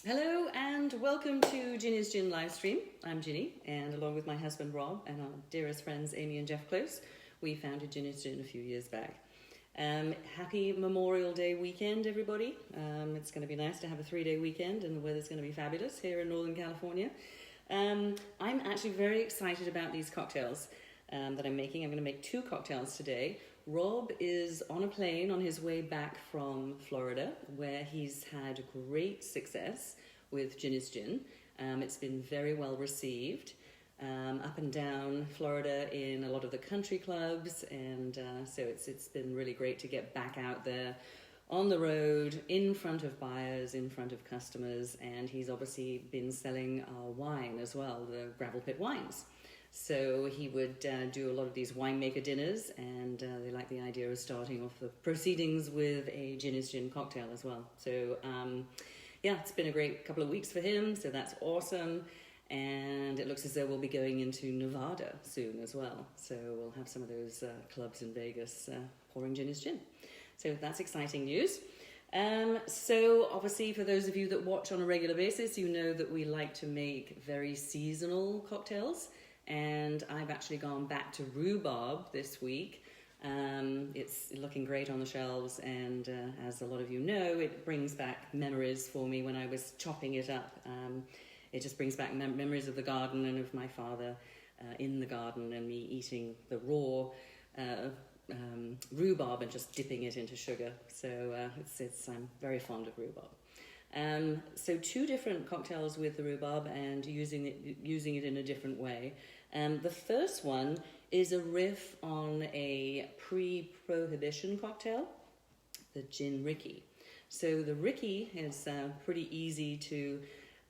Hello and welcome to Ginny's Gin livestream. I'm Ginny, and along with my husband Rob and our dearest friends Amy and Jeff Close, we founded Ginny's Gin a few years back. Happy Memorial Day weekend, everybody. It's going to be nice to have a 3-day weekend, and the weather's going to be fabulous here in Northern California. I'm actually very excited about these cocktails that I'm making. I'm going to make 2 cocktails today. Rob is on a plane on his way back from Florida, where he's had great success with Ginny's Gin. It's been very well received up and down Florida in a lot of the country clubs, and so it's been really great to get back out there on the road, in front of buyers, in front of customers, and he's obviously been selling our wine as well, the gravel pit wines. So he would do a lot of these winemaker dinners, and they like the idea of starting off the proceedings with a Ginny's Gin cocktail as well. So yeah, it's been a great couple of weeks for him, so that's awesome. And it looks as though we'll be going into Nevada soon as well. So we'll have some of those clubs in Vegas pouring Ginny's Gin. So that's exciting news. So obviously for those of you that watch on a regular basis, you know that we like to make very seasonal cocktails. And I've actually gone back to rhubarb this week. It's looking great on the shelves, and as a lot of you know, it brings back memories for me when I was chopping it up. It just brings back memories of the garden and of my father in the garden, and me eating the raw rhubarb and just dipping it into sugar. So I'm very fond of rhubarb. So 2 different cocktails with the rhubarb and using it in a different way. The first one is a riff on a pre-prohibition cocktail, the Gin Rickey. So the Rickey is pretty easy to,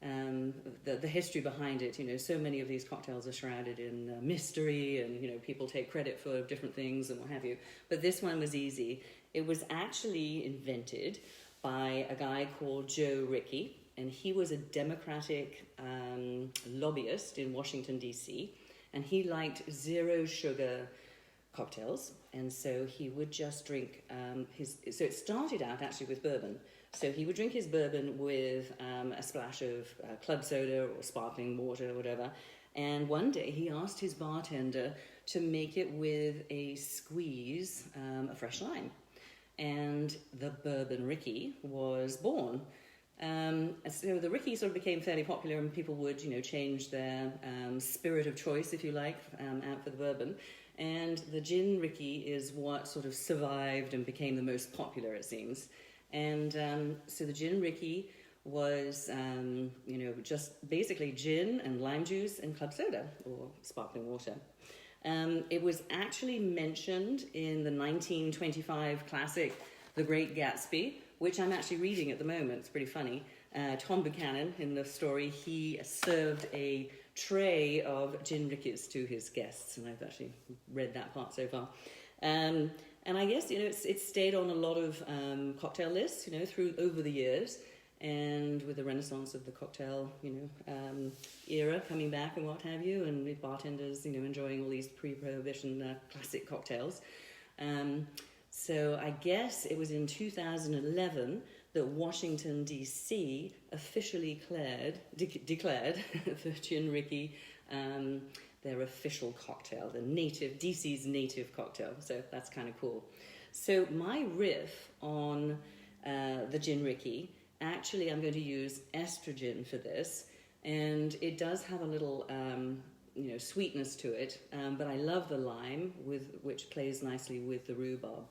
the history behind it, you know, so many of these cocktails are shrouded in mystery, and, you know, people take credit for different things and what have you. But this one was easy. It was actually invented by a guy called Joe Rickey, and he was a Democratic lobbyist in Washington, D.C., and he liked zero sugar cocktails, and so he would just drink so it started out actually with bourbon. So he would drink his bourbon with a splash of club soda or sparkling water or whatever, and one day he asked his bartender to make it with a squeeze, a fresh lime. And the Bourbon Rickey was born. So the Rickey sort of became fairly popular, and people would, you know, change their spirit of choice, if you like, out for the bourbon. And the Gin Rickey is what sort of survived and became the most popular, it seems. And so the Gin Rickey was, you know, just basically gin and lime juice and club soda or sparkling water. It was actually mentioned in the 1925 classic, The Great Gatsby, which I'm actually reading at the moment. It's pretty funny. Tom Buchanan, in the story, he served a tray of Gin Rickeys to his guests, and I've actually read that part so far. And I guess, you know, it's stayed on a lot of cocktail lists, you know, over the years. And with the renaissance of the cocktail, you know, era coming back and what have you, and with bartenders, you know, enjoying all these pre-prohibition classic cocktails. So I guess it was in 2011 that Washington, D.C. officially declared the Gin Rickey their official cocktail, DC's native cocktail. So that's kind of cool. So my riff on the Gin Rickey, actually I'm going to use estrəgin for this, and it does have a little you know, sweetness to it, but I love the lime, which plays nicely with the rhubarb.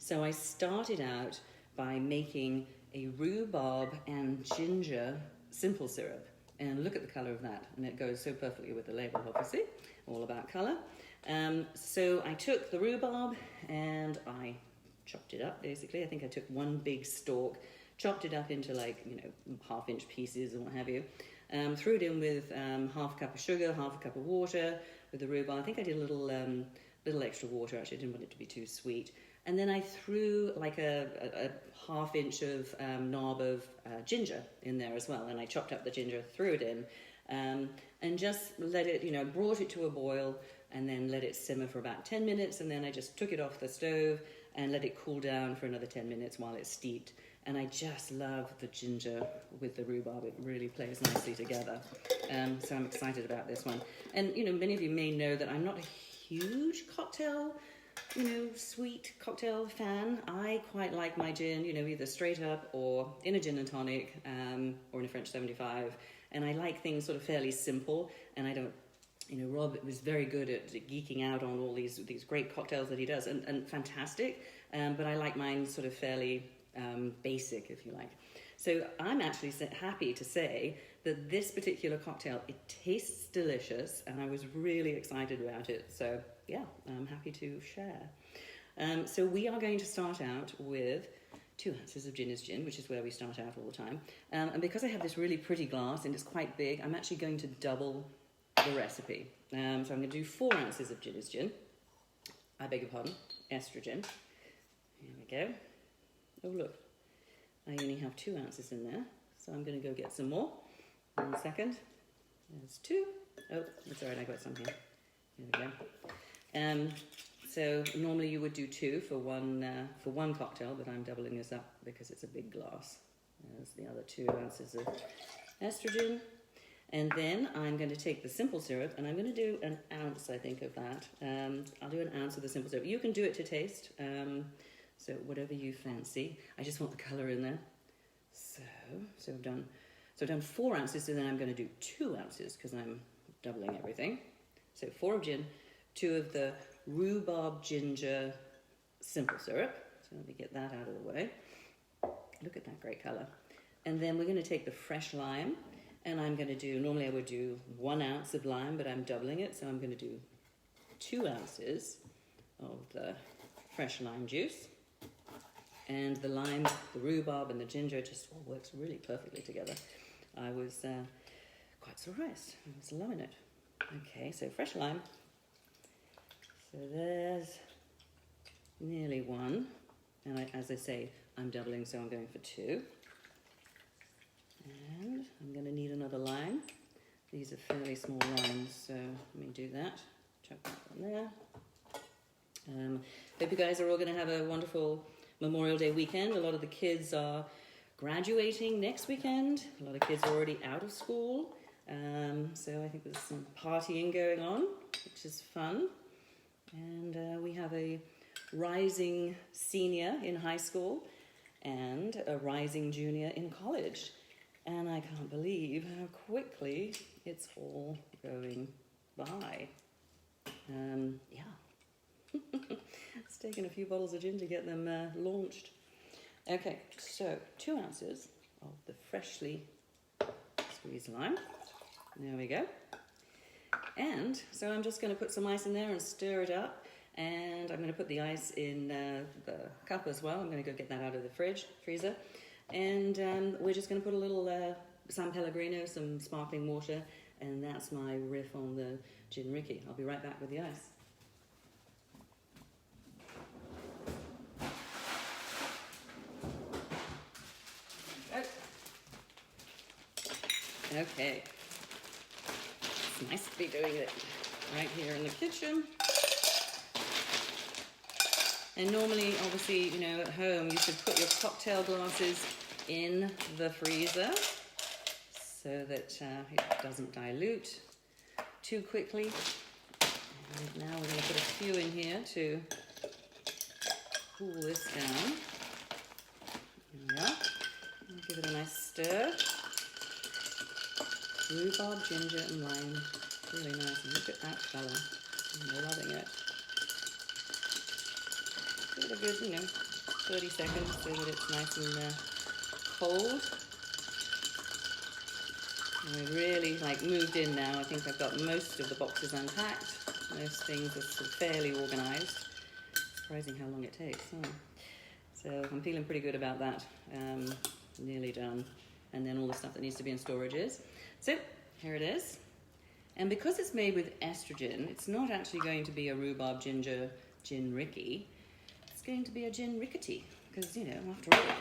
So I started out by making a rhubarb and ginger simple syrup, and look at the colour of that, and it goes so perfectly with the label, obviously, all about colour. So I took the rhubarb and I chopped it up, basically. I think I took 1 big stalk, chopped it up into, like, you know, 1/2-inch pieces and what have you. Threw it in with 1/2 cup of sugar, 1/2 cup of water with the rhubarb. I think I did a little extra water, actually. I didn't want it to be too sweet. And then I threw like a 1/2 inch of knob of ginger in there as well. And I chopped up the ginger, threw it in, and just let it, you know, brought it to a boil, and then let it simmer for about 10 minutes. And then I just took it off the stove and let it cool down for another 10 minutes while it steeped. And I just love the ginger with the rhubarb. It really plays nicely together. So I'm excited about this one. And, you know, many of you may know that I'm not a huge cocktail, you know, sweet cocktail fan. I quite like my gin, you know, either straight up or in a gin and tonic, or in a French 75. And I like things sort of fairly simple. And I don't, you know, Rob was very good at geeking out on all these great cocktails that he does, and fantastic. But I like mine sort of fairly basic, if you like. So I'm actually happy to say that this particular cocktail, it tastes delicious, and I was really excited about it. So yeah, I'm happy to share. So we are going to start out with 2 ounces of Ginny's gin, which is where we start out all the time. And because I have this really pretty glass and it's quite big, I'm actually going to double the recipe. So I'm going to do 4 ounces of Ginny's gin. I beg your pardon, estrəgin. Here we go. Oh look, I only have 2 ounces in there, so I'm going to go get some more. 1 second. There's 2. Oh, that's all right, I got some here. Here we go. So normally you would do 2 for one cocktail, but I'm doubling this up because it's a big glass. There's the other 2 ounces of estrəgin. And then I'm going to take the simple syrup, and I'm going to do an ounce, I think, of that. I'll do an ounce of the simple syrup. You can do it to taste, so whatever you fancy. I just want the colour in there. So I've done 4 ounces, and then I'm going to do 2 ounces because I'm doubling everything. So 4 of gin, 2 of the Rhubarb Ginger simple syrup. So let me get that out of the way. Look at that great colour. And then we're going to take the fresh lime. And I'm going to do, normally I would do 1 ounce of lime, but I'm doubling it. So I'm going to do 2 ounces of the fresh lime juice. And the lime, the rhubarb and the ginger just all works really perfectly together. I was quite surprised. I was loving it. Okay, so fresh lime. So there's nearly 1. And as I say, I'm doubling, so I'm going for 2. And I'm going to need another lime. These are fairly small limes, so let me do that. Chuck that one there. Hope you guys are all going to have a wonderful Memorial Day weekend. A lot of the kids are graduating next weekend. A lot of kids are already out of school. So I think there's some partying going on, which is fun. And we have a rising senior in high school and a rising junior in college. And I can't believe how quickly it's all going by. Yeah. It's taken a few bottles of gin to get them launched. Okay, so 2 ounces of the freshly squeezed lime. There we go. And so I'm just going to put some ice in there and stir it up. And I'm going to put the ice in the cup as well. I'm going to go get that out of the freezer. And we're just going to put a little San Pellegrino, some sparkling water, and that's my riff on the Gin Rickey. I'll be right back with the ice. Okay. It's nice to be doing it right here in the kitchen. And normally, obviously, you know, at home, you should put your cocktail glasses in the freezer so that it doesn't dilute too quickly. And now we're going to put a few in here to cool this down. There we are. I'll give it a nice stir. Rhubarb, ginger and lime. Really nice. And look at that colour. I'm loving it. Give it a good, 30 seconds so that it's nice and cold. And we're really moved in now. I think I've got most of the boxes unpacked. Most things are sort of fairly organised. Surprising how long it takes. Oh. So I'm feeling pretty good about that. Nearly done. And then all the stuff that needs to be in storage is. So here it is. And because it's made with estrəgin, it's not actually going to be a Rhubarb Ginger Gin Rickey. It's going to be a Gin Rickety, because, after all,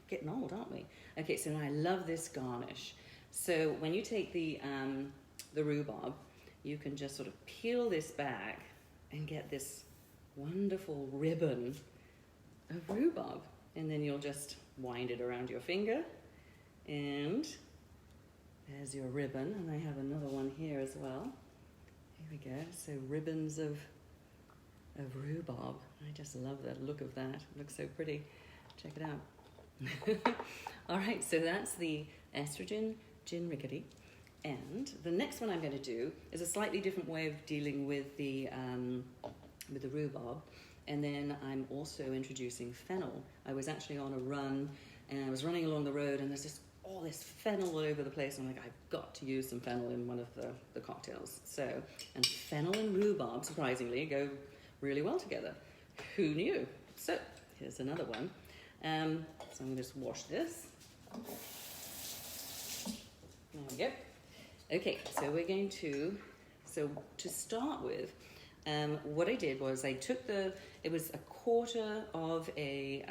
getting old, aren't we? Okay, so now I love this garnish. So when you take the rhubarb, you can just sort of peel this back and get this wonderful ribbon of rhubarb. And then you'll just wind it around your finger, and there's your ribbon, and I have another one here as well. Here we go. So ribbons of rhubarb. I just love the look of that. It looks so pretty. Check it out. All right, so that's the estrəgin Gin Rickey. And the next one I'm going to do is a slightly different way of dealing with the rhubarb. And then I'm also introducing fennel. I was actually on a run, and I was running along the road, and there's just all this fennel all over the place. I'm like, I've got to use some fennel in one of the cocktails. So, and fennel and rhubarb, surprisingly, go really well together. Who knew? So, here's another one. So I'm going to just wash this. There we go. Okay, so we're going to, to start with, what I did was I took it was a quarter of a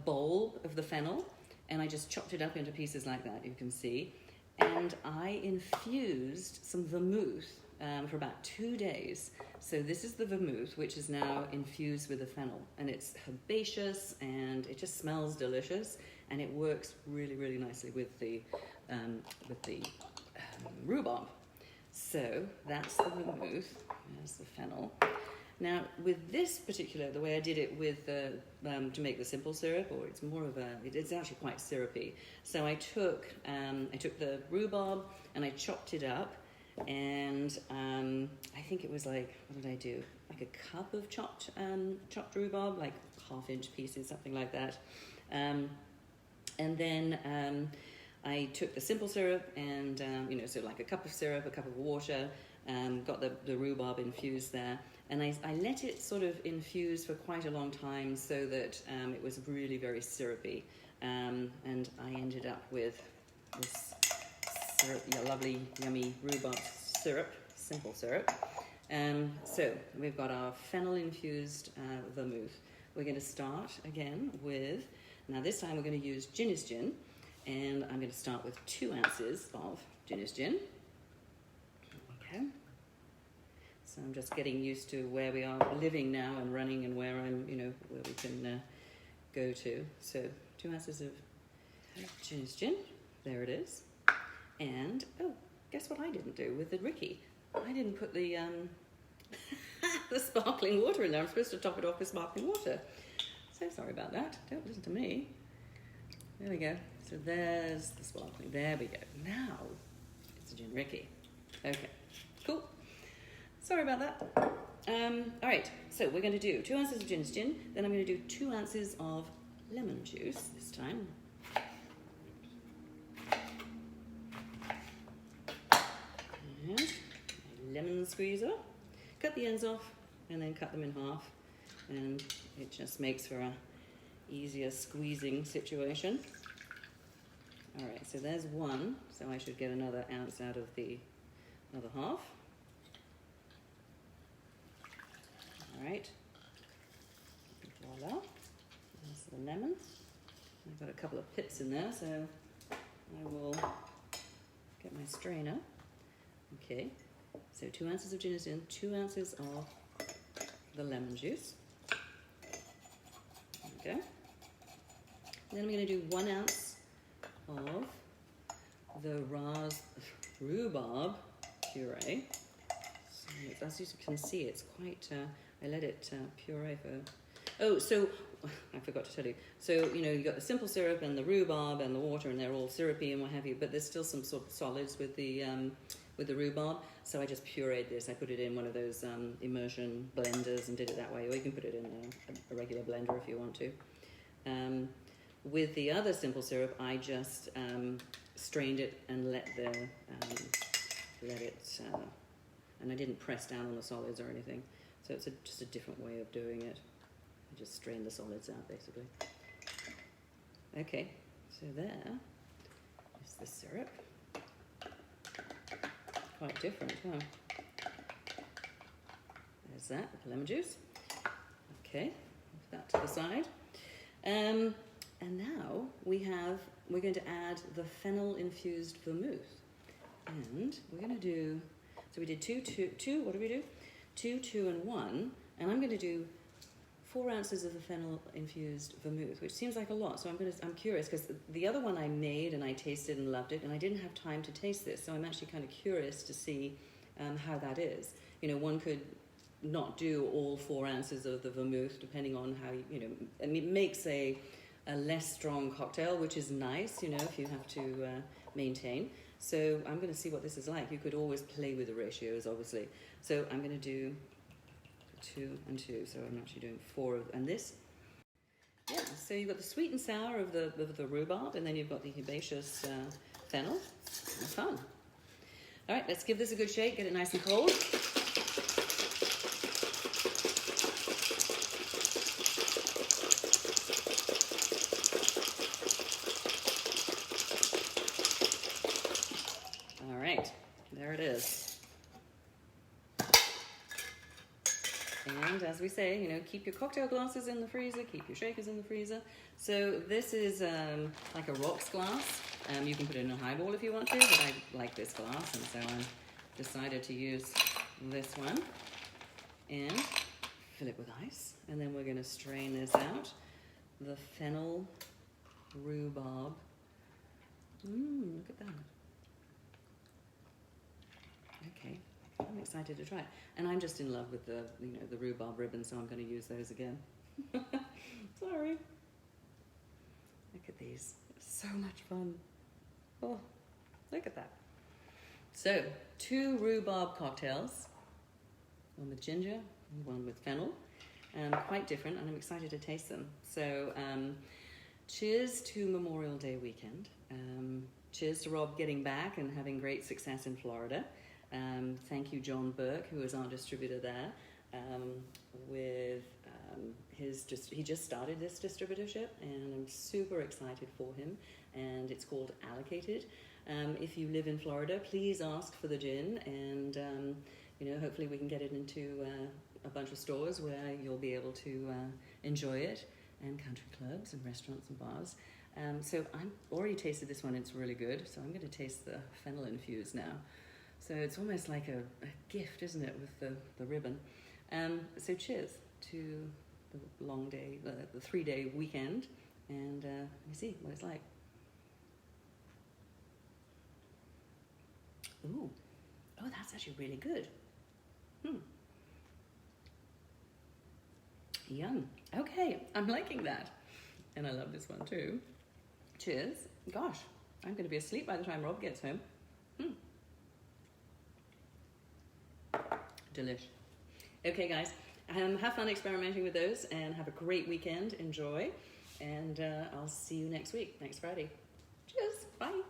bowl of the fennel, and I just chopped it up into pieces like that, you can see. And I infused some vermouth for about 2 days. So this is the vermouth, which is now infused with the fennel. And it's herbaceous, and it just smells delicious. And it works really, really nicely with the rhubarb. So that's the vermouth. There's the fennel. Now, with this particular, the way I did it with to make the simple syrup, or it's more of it's actually quite syrupy. So I took the rhubarb and I chopped it up, and I think it was like, what did I do? Like a cup of chopped rhubarb, like 1/2-inch pieces, something like that. And then I took the simple syrup and, so like a cup of syrup, a cup of water, got the rhubarb infused there. And I let it sort of infuse for quite a long time so that it was really very syrupy. And I ended up with this syrup, lovely, yummy rhubarb syrup, simple syrup. So we've got our fennel-infused vermouth. We're going to start again with, now this time we're going to use Ginny's gin. And I'm going to start with 2 ounces of Ginny's gin. Okay. So I'm just getting used to where we are living now and running, and where I'm, where we can go to. So 2 ounces of Ginny's gin. There it is. And, guess what I didn't do with the Rickey? I didn't put the the sparkling water in there. I'm supposed to top it off with sparkling water. So sorry about that. Don't listen to me. There we go. So there's the sparkling. There we go. Now it's a Gin Rickey. Okay, cool. Sorry about that. All right, so we're going to do 2 ounces of Ginny's gin. Then I'm going to do 2 ounces of lemon juice this time. And a lemon squeezer. Cut the ends off and then cut them in half. And it just makes for a easier squeezing situation. All right, so there's one, so I should get another ounce out of the other half. All right, voila, there's the lemon. I've got a couple of pips in there, so I will get my strainer. Okay, so 2 ounces of gin is in, 2 ounces of the lemon juice. Okay, then I'm going to do 1 ounce of the rhubarb puree. So as you can see, it's quite, I let it puree for, so I forgot to tell you. So, you got the simple syrup and the rhubarb and the water, and they're all syrupy and what have you, but there's still some sort of solids with the rhubarb. So I just pureed this. I put it in one of those immersion blenders and did it that way, or you can put it in a regular blender if you want to. With the other simple syrup, I just strained it and let it, and I didn't press down on the solids or anything. So it's just a different way of doing it. I just strained the solids out, basically. Okay, so there is the syrup. Quite different, huh? There's that, with the lemon juice. Okay, put that to the side. And now we're going to add the fennel-infused vermouth. And we're going to do, so we did two, what do we do? 2, 2, and 1. And I'm going to do 4 ounces of the fennel infused vermouth, which seems like a lot. So I'm curious, because the other one I made and I tasted and loved it, and I didn't have time to taste this. So I'm actually kind of curious to see how that is. You know, one could not do all 4 ounces of the vermouth, depending on how, you know, I mean, it makes a less strong cocktail, which is nice, you know, if you have to maintain. So I'm going to see what this is like. You could always play with the ratios, obviously. So I'm going to do 2 and 2. So I'm actually doing 4 and this. Yeah, so you've got the sweet and sour of the rhubarb, and then you've got the herbaceous fennel. It's fun. All right, let's give this a good shake, get it nice and cold. All right, there it is. And as we say, you know, keep your cocktail glasses in the freezer, keep your shakers in the freezer. So this is like a rocks glass. You can put it in a highball if you want to, but I like this glass, and so I decided to use this one and fill it with ice. And then we're going to strain this out. The fennel rhubarb. Look at that. Okay, I'm excited to try it. And I'm just in love with the, you know, the rhubarb ribbons, so I'm going to use those again. Sorry. Look at these. So much fun. Oh, look at that. So, 2 rhubarb cocktails. One with ginger and one with fennel. Quite different, and I'm excited to taste them. So, cheers to Memorial Day weekend. Cheers to Rob getting back and having great success in Florida. Thank you, John Burke, who is our distributor there, he just started this distributorship, and I'm super excited for him, and it's called Allocated. If you live in Florida, please ask for the gin, and you know, hopefully we can get it into a bunch of stores where you'll be able to enjoy it, and country clubs and restaurants and bars. So I've already tasted this one, it's really good, so I'm going to taste the fennel infused now. So it's almost like a gift, isn't it, with the ribbon. So cheers to the long day, the 3-day weekend, and let me see what it's like. Ooh, oh, that's actually really good. Yum. Okay, I'm liking that. And I love this one too. Cheers. Gosh, I'm going to be asleep by the time Rob gets home. Delish. Okay, guys, have fun experimenting with those, and have a great weekend. Enjoy, and I'll see you next week, next Friday. Cheers. Bye.